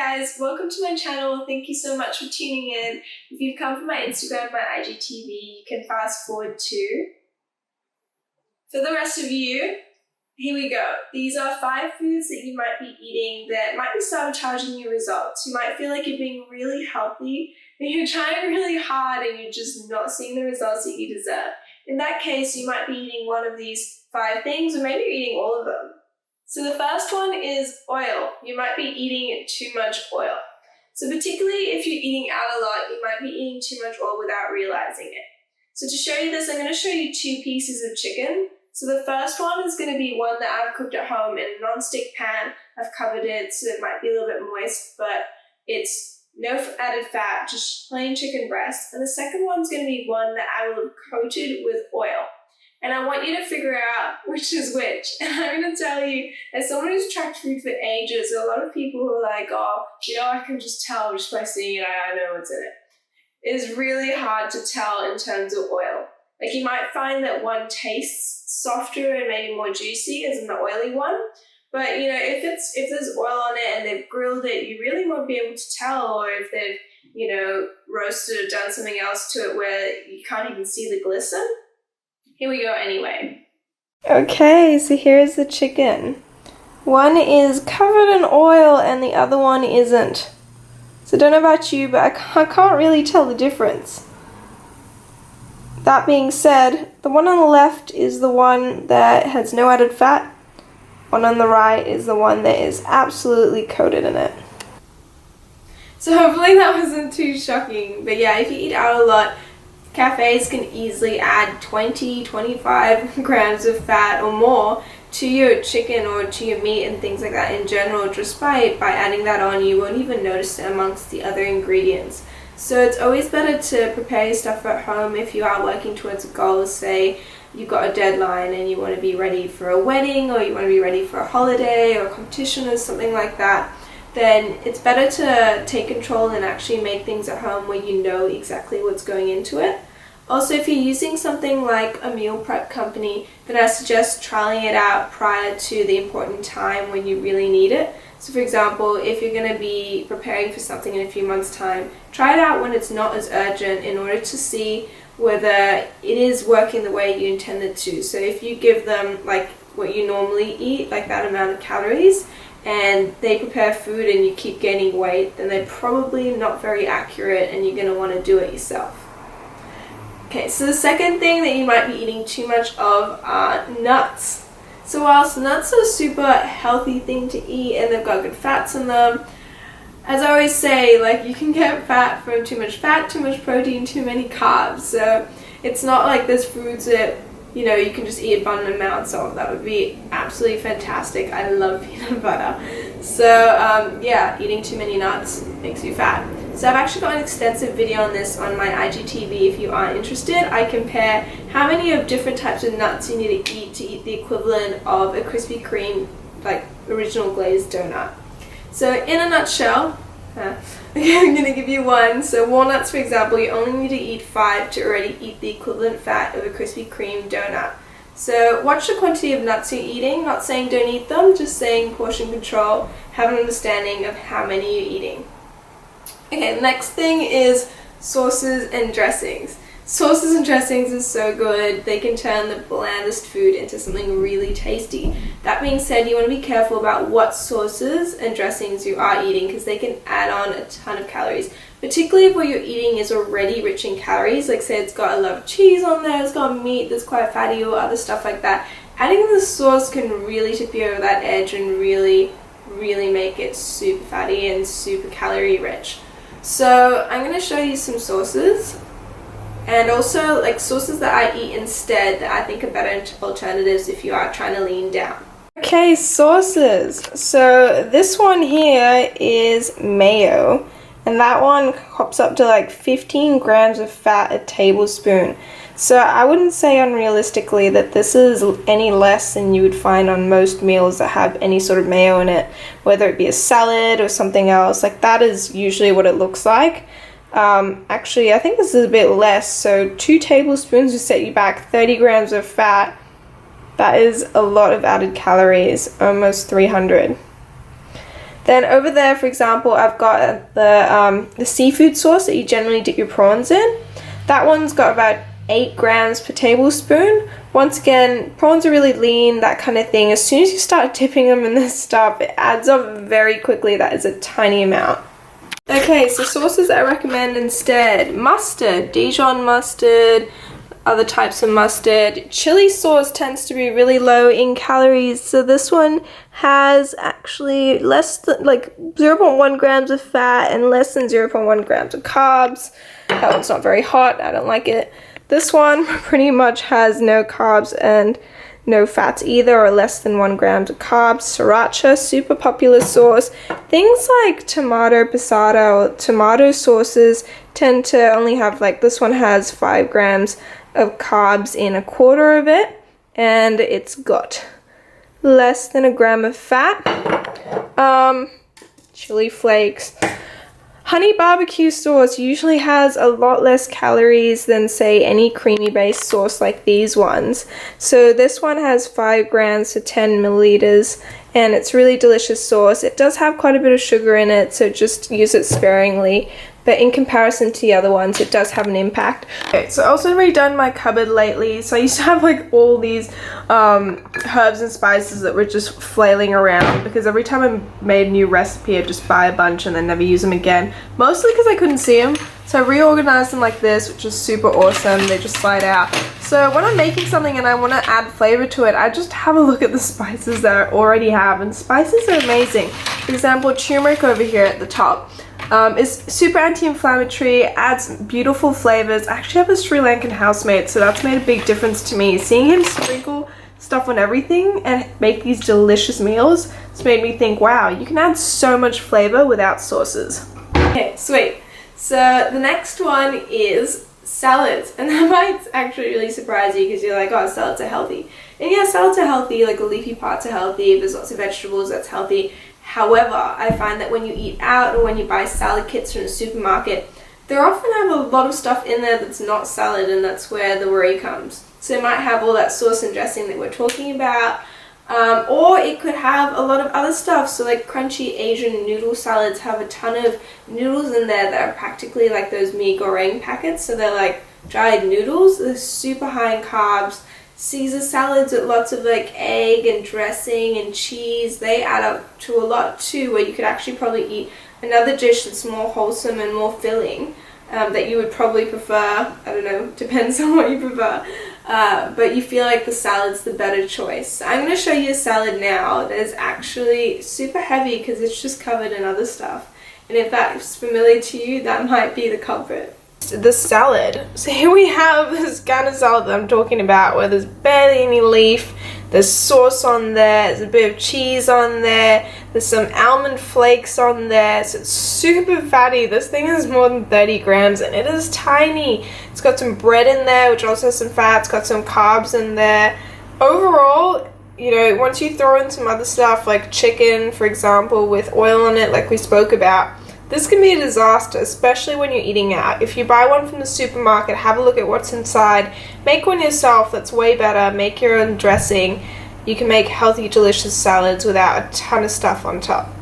guys, welcome to my channel. Thank you so much for tuning in. If you've come from my Instagram, my IGTV, you can fast forward to. For the rest of you, here we go. These are 5 foods that you might be eating that might be sabotaging your results. You might feel like you're being really healthy, but you're trying really hard and you're just not seeing the results that you deserve. In that case, you might be eating one of these 5 things, or maybe you're eating all of them. So the first one is oil. You might be eating too much oil. So particularly if you're eating out a lot, you might be eating too much oil without realizing it. So to show you this, I'm going to show you 2 pieces of chicken. So the first one is going to be one that I've cooked at home in a non-stick pan. I've covered it so it might be a little bit moist, but it's no added fat, just plain chicken breast. And the second one's going to be one that I will have coated with oil. And I want you to figure out which is which. And I'm going to tell you, as someone who's tracked food for ages, a lot of people who are like, oh, I can just tell just by seeing it, I know what's in it. It is really hard to tell in terms of oil. Like you might find that one tastes softer and maybe more juicy as in the oily one. But if there's oil on it and they've grilled it, you really won't be able to tell, or if they've, roasted or done something else to it where you can't even see the glisten. Here we go anyway. Okay, so here's the chicken. One is covered in oil and the other one isn't. So I don't know about you, but I can't really tell the difference. That being said, the one on the left is the one that has no added fat. One on the right is the one that is absolutely coated in it. So hopefully that wasn't too shocking. But yeah, if you eat out a lot, cafes can easily add 20-25 grams of fat or more to your chicken or to your meat and things like that in general. Just by adding that on, you won't even notice it amongst the other ingredients. So it's always better to prepare your stuff at home if you are working towards a goal. Say you've got a deadline and you want to be ready for a wedding, or you want to be ready for a holiday or a competition or something like that. Then it's better to take control and actually make things at home where you know exactly what's going into it. Also, if you're using something like a meal prep company, then I suggest trialing it out prior to the important time when you really need it. So for example, if you're going to be preparing for something in a few months' time, try it out when it's not as urgent in order to see whether it is working the way you intended to. So if you give them like what you normally eat, like that amount of calories, and they prepare food and you keep gaining weight, then they're probably not very accurate and you're going to want to do it yourself. Okay, so the second thing that you might be eating too much of are nuts. So whilst nuts are a super healthy thing to eat and they've got good fats in them, as I always say, like you can get fat from too much fat, too much protein, too many carbs. So it's not like there's foods that you can just eat abundant amounts of. That would be absolutely fantastic. I love peanut butter. So yeah, eating too many nuts makes you fat. So I've actually got an extensive video on this on my IGTV if you are interested. I compare how many of different types of nuts you need to eat the equivalent of a Krispy Kreme, like original glazed donut. So in a nutshell, I'm going to give you one. So walnuts, for example, you only need to eat 5 to already eat the equivalent fat of a Krispy Kreme donut. So watch the quantity of nuts you're eating. Not saying don't eat them, just saying portion control. Have an understanding of how many you're eating. Okay, the next thing is sauces and dressings. Sauces and dressings are so good. They can turn the blandest food into something really tasty. That being said, you want to be careful about what sauces and dressings you are eating because they can add on a ton of calories. Particularly if what you're eating is already rich in calories, like say it's got a lot of cheese on there, it's got meat that's quite fatty or other stuff like that. Adding the sauce can really tip you over that edge and really make it super fatty and super calorie rich. So I'm going to show you some sauces, and also like sauces that I eat instead that I think are better alternatives if you are trying to lean down. Okay, sauces. So this one here is mayo, and that one hops up to like 15 grams of fat a tablespoon. So I wouldn't say unrealistically that this is any less than you would find on most meals that have any sort of mayo in it, whether it be a salad or something else. Like that is usually what it looks like. Actually, I think this is a bit less. So 2 tablespoons will set you back 30 grams of fat. That is a lot of added calories, almost 300. Then over there, for example, I've got the seafood sauce that you generally dip your prawns in. That one's got about 8 grams per tablespoon. Once again, prawns are really lean, that kind of thing. As soon as you start dipping them in this stuff, it adds up very quickly. That is a tiny amount. Okay, so sauces I recommend instead: mustard, Dijon mustard, other types of mustard. Chili sauce tends to be really low in calories, so this one has actually less than 0.1 grams of fat and less than 0.1 grams of carbs. That one's not very hot, I don't like it. This one pretty much has no carbs and no fats either, or less than 1 gram of carbs. Sriracha, super popular sauce. Things like tomato passata or tomato sauces tend to only have, this one has 5 grams of carbs in a quarter of it, and it's got less than 1 gram of fat. Chili flakes. Honey barbecue sauce usually has a lot less calories than, say, any creamy based sauce like these ones. So this one has 5 grams to 10 milliliters, and it's really delicious sauce. It does have quite a bit of sugar in it, so just use it sparingly. But in comparison to the other ones, it does have an impact. Okay, so I've also redone my cupboard lately. So I used to have all these herbs and spices that were just flailing around, because every time I made a new recipe, I'd just buy a bunch and then never use them again. Mostly because I couldn't see them. So I reorganized them like this, which is super awesome. They just slide out. So when I'm making something and I want to add flavor to it, I just have a look at the spices that I already have. And spices are amazing. For example, turmeric over here at the top. Is super anti-inflammatory, adds beautiful flavors. I actually have a Sri Lankan housemate, so that's made a big difference to me. Seeing him sprinkle stuff on everything and make these delicious meals, it's made me think, wow, you can add so much flavor without sauces. Okay, sweet. So the next one is salads, and that might actually really surprise you, because you're like, oh, salads are healthy. And yeah, salads are healthy, the leafy parts are healthy, there's lots of vegetables, that's healthy. However, I find that when you eat out or when you buy salad kits from the supermarket, they often have a lot of stuff in there that's not salad, and that's where the worry comes. So it might have all that sauce and dressing that we're talking about, or it could have a lot of other stuff. So crunchy Asian noodle salads have a ton of noodles in there that are practically like those mee goreng packets. So they're dried noodles. They're super high in carbs. Caesar salads with lots of egg and dressing and cheese, they add up to a lot too, where you could actually probably eat another dish that's more wholesome and more filling, that you would probably prefer. I don't know, depends on what you prefer, but you feel like the salad's the better choice. I'm going to show you a salad now that is actually super heavy because it's just covered in other stuff, and if that's familiar to you, that might be the culprit. The salad. So here we have this kind of salad that I'm talking about, where there's barely any leaf, there's sauce on there, there's a bit of cheese on there, there's some almond flakes on there, so it's super fatty. This thing is more than 30 grams and it is tiny. It's got some bread in there, which also has some fat, it's got some carbs in there. Overall, once you throw in some other stuff like chicken, for example, with oil on it like we spoke about, this can be a disaster, especially when you're eating out. If you buy one from the supermarket, have a look at what's inside. Make one yourself, that's way better. Make your own dressing. You can make healthy, delicious salads without a ton of stuff on top.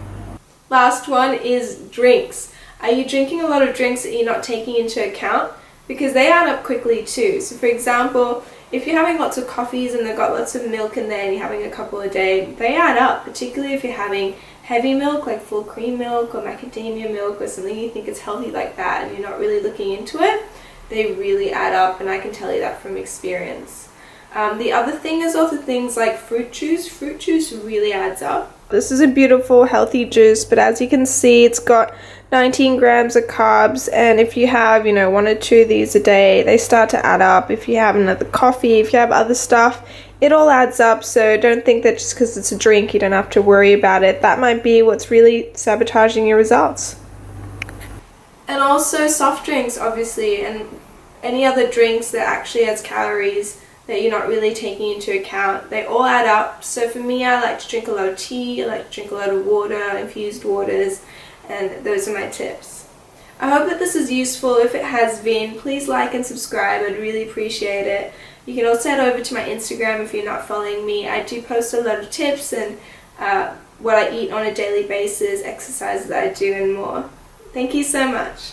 Last one is drinks. Are you drinking a lot of drinks that you're not taking into account? Because they add up quickly too. So for example, if you're having lots of coffees and they've got lots of milk in there and you're having a couple a day, they add up, particularly if you're having heavy milk like full cream milk or macadamia milk or something you think is healthy like that and you're not really looking into it. They really add up, and I can tell you that from experience. The other thing is also things like fruit juice. Fruit juice really adds up. This is a beautiful healthy juice, but as you can see, it's got 19 grams of carbs, and if you have 1 or 2 of these a day, they start to add up. If you have another coffee, if you have other stuff, it all adds up. So don't think that just because it's a drink you don't have to worry about it. That might be what's really sabotaging your results. And also soft drinks, obviously, and any other drinks that actually has calories that you're not really taking into account, they all add up. So for me, I like to drink a lot of tea, I like to drink a lot of water, infused waters, and those are my tips. I hope that this is useful. If it has been, please like and subscribe. I'd really appreciate it. You can also head over to my Instagram if you're not following me. I do post a lot of tips and what I eat on a daily basis, exercises that I do, and more. Thank you so much.